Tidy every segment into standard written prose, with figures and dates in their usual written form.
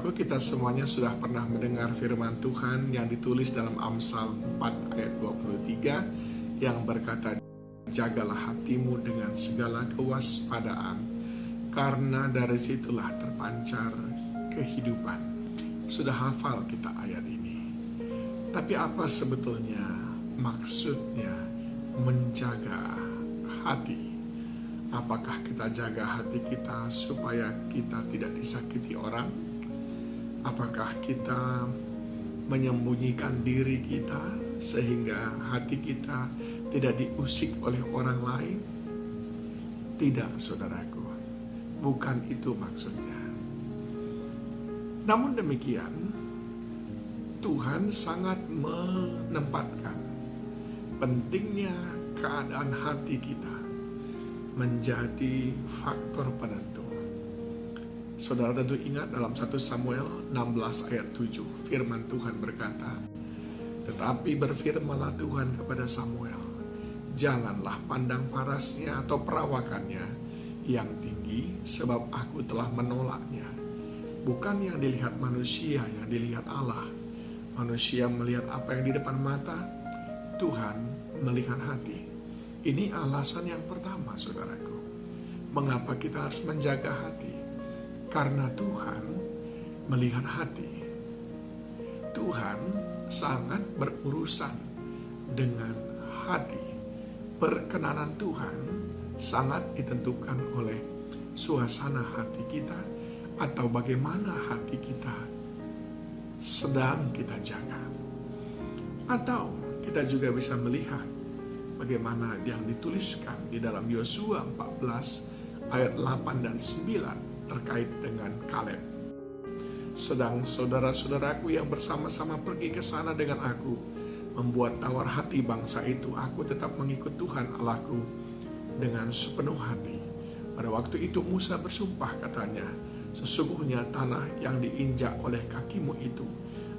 Saudaraku, kita semuanya sudah pernah mendengar firman Tuhan yang ditulis dalam Amsal 4 ayat 23 yang berkata, "Jagalah hatimu dengan segala kewaspadaan, karena dari situlah terpancar kehidupan." Sudah hafal kita ayat ini. Tapi apa sebetulnya maksudnya menjaga hati? Apakah kita jaga hati kita supaya kita tidak disakiti orang? Apakah kita menyembunyikan diri kita sehingga hati kita tidak diusik oleh orang lain? Tidak, saudaraku. Bukan itu maksudnya. Namun demikian, Tuhan sangat menempatkan pentingnya keadaan hati kita menjadi faktor penentu. Saudara tentu ingat dalam 1 Samuel 16 ayat 7, firman Tuhan berkata, "Tetapi berfirmanlah Tuhan kepada Samuel, janganlah pandang parasnya atau perawakannya yang tinggi, sebab aku telah menolaknya. Bukan yang dilihat manusia, yang dilihat Allah. Manusia melihat apa yang di depan mata, Tuhan melihat hati." Ini alasan yang pertama, saudaraku. Mengapa kita harus menjaga hati? Karena Tuhan melihat hati. Tuhan sangat berurusan dengan hati. Perkenanan Tuhan sangat ditentukan oleh suasana hati kita atau bagaimana hati kita sedang kita jaga. Atau kita juga bisa melihat bagaimana yang dituliskan di dalam Yosua 14 ayat 8 dan 9 terkait dengan Kaleb. "Sedang saudara-saudaraku yang bersama-sama pergi ke sana dengan aku membuat tawar hati bangsa itu, aku tetap mengikut Tuhan Allahku dengan sepenuh hati. Pada waktu itu Musa bersumpah, katanya, sesungguhnya tanah yang diinjak oleh kakimu itu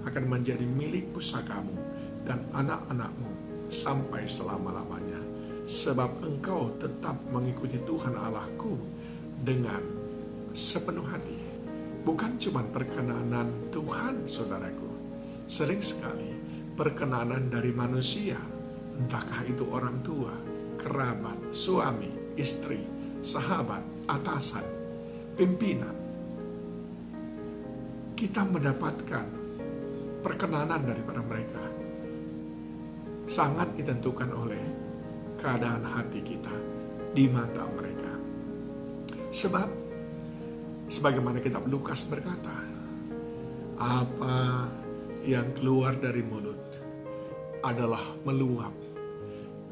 akan menjadi milik pusakamu dan anak-anakmu sampai selama-lamanya, sebab engkau tetap mengikuti Tuhan Allahku dengan sepenuh hati." Bukan cuma perkenanan Tuhan, saudaraku. Sering sekali perkenanan dari manusia, entahkah itu orang tua, kerabat, suami, istri, sahabat, atasan, pimpinan. Kita mendapatkan perkenanan daripada mereka. Sangat ditentukan oleh keadaan hati kita di mata mereka. Sebab sebagaimana kitab Lukas berkata, apa yang keluar dari mulut adalah meluap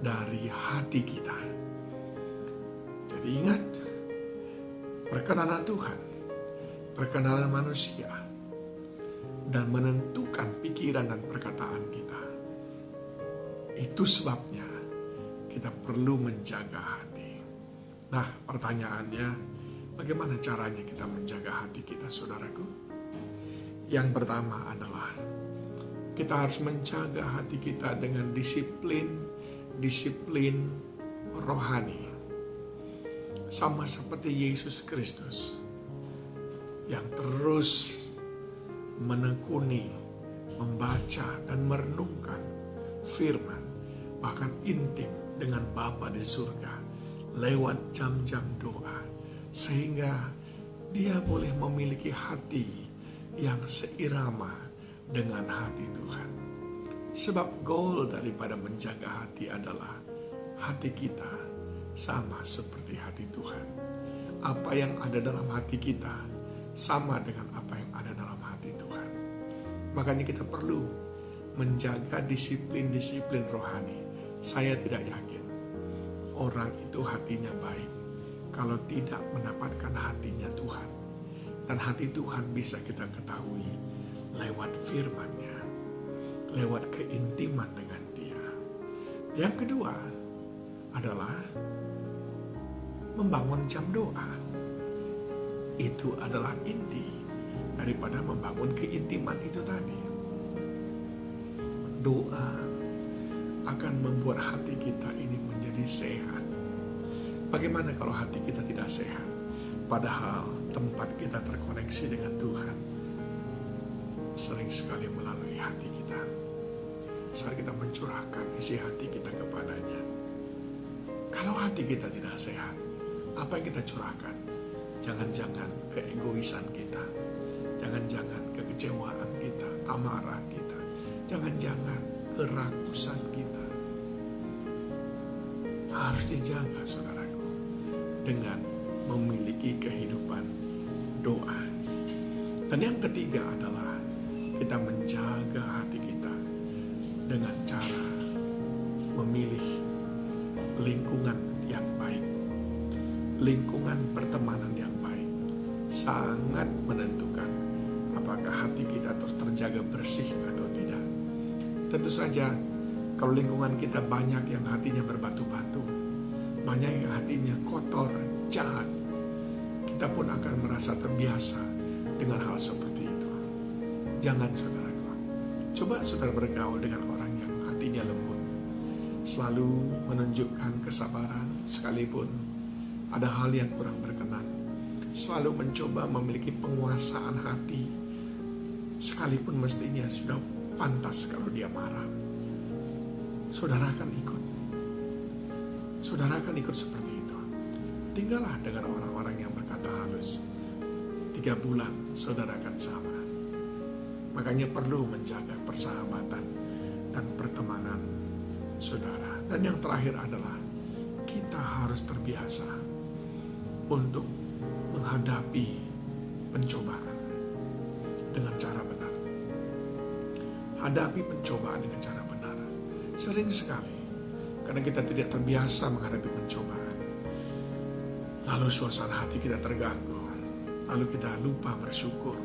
dari hati kita. Jadi ingat, perkenanan Tuhan, perkenanan manusia, dan menentukan pikiran dan perkataan kita. Itu sebabnya kita perlu menjaga hati. Nah, pertanyaannya, bagaimana caranya kita menjaga hati kita, saudaraku? Yang pertama adalah kita harus menjaga hati kita dengan disiplin rohani. Sama seperti Yesus Kristus yang terus menekuni, membaca dan merenungkan firman, bahkan intim dengan Bapa di surga lewat jam-jam doa, sehingga dia boleh memiliki hati yang seirama dengan hati Tuhan. Sebab goal daripada menjaga hati adalah hati kita sama seperti hati Tuhan. Apa yang ada dalam hati kita sama dengan apa yang ada dalam hati Tuhan. Makanya kita perlu menjaga disiplin-disiplin rohani. Saya tidak yakin orang itu hatinya baik kalau tidak mendapatkan hatinya Tuhan. Dan hati Tuhan bisa kita ketahui lewat firman-Nya, lewat keintiman dengan Dia. Yang kedua adalah membangun jam doa. Itu adalah inti daripada membangun keintiman itu tadi. Doa akan membuat hati kita ini menjadi sehat. Bagaimana kalau hati kita tidak sehat? Padahal tempat kita terkoneksi dengan Tuhan sering sekali melalui hati kita. Saat kita mencurahkan isi hati kita kepadanya. Kalau hati kita tidak sehat, apa yang kita curahkan? Jangan-jangan keegoisan kita, jangan-jangan kekecewaan kita, amarah kita, jangan-jangan kerakusan kita. Harus dijaga, saudaraku, dengan memiliki kehidupan doa. Dan yang ketiga adalah kita menjaga hati kita dengan cara memilih lingkungan yang baik. Lingkungan pertemanan yang baik sangat menentukan apakah hati kita terus terjaga bersih atau tidak. Tentu saja kalau lingkungan kita banyak yang hatinya berbatu-batu, banyak yang hatinya kotor, jahat, kita pun akan merasa terbiasa dengan hal seperti itu. Jangan, saudaraku. Coba saudara bergaul dengan orang yang hatinya lembut, selalu menunjukkan kesabaran sekalipun ada hal yang kurang berkenan, selalu mencoba memiliki penguasaan hati sekalipun mestinya sudah pantas kalau dia marah. Saudara akan ikut seperti itu. Tinggallah dengan orang-orang yang berkata halus. 3 bulan saudara akan sama. Makanya perlu menjaga persahabatan dan pertemanan saudara. Dan yang terakhir adalah kita harus terbiasa untuk menghadapi pencobaan dengan cara benar. Hadapi pencobaan dengan cara benar. Sering sekali karena kita tidak terbiasa menghadapi pencobaan, lalu suasana hati kita terganggu, lalu kita lupa bersyukur.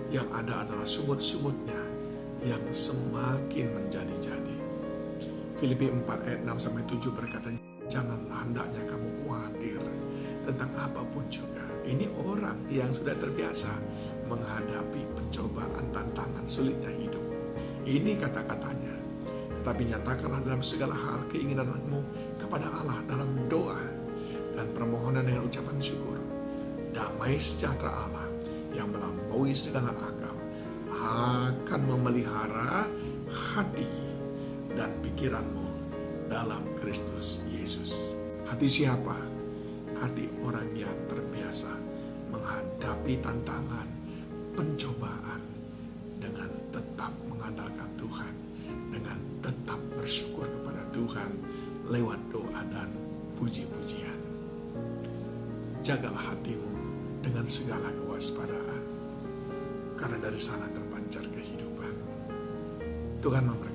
Yang ada adalah sumut-sumutnya yang semakin menjadi-jadi. Filipi 4 ayat 6-7 berkata, janganlah hendaknya kamu khawatir tentang apapun juga. Ini orang yang sudah terbiasa menghadapi pencobaan, tantangan, sulitnya hidup. Ini kata-katanya. Tetapi nyatakanlah dalam segala hal keinginanmu kepada Allah dalam doa dan permohonan dengan ucapan syukur. Damai sejahtera Allah yang melampaui segala akal akan memelihara hati dan pikiranmu dalam Kristus Yesus. Hati siapa? Hati orang yang terbiasa menghadapi tantangan, pencobaan dengan tetap mengandalkan Tuhan, dengan tetap bersyukur kepada Tuhan lewat doa dan puji-pujian. Jagalah hatimu dengan segala kewaspadaan, karena dari sana terpancar kehidupan. Tuhan memberkati.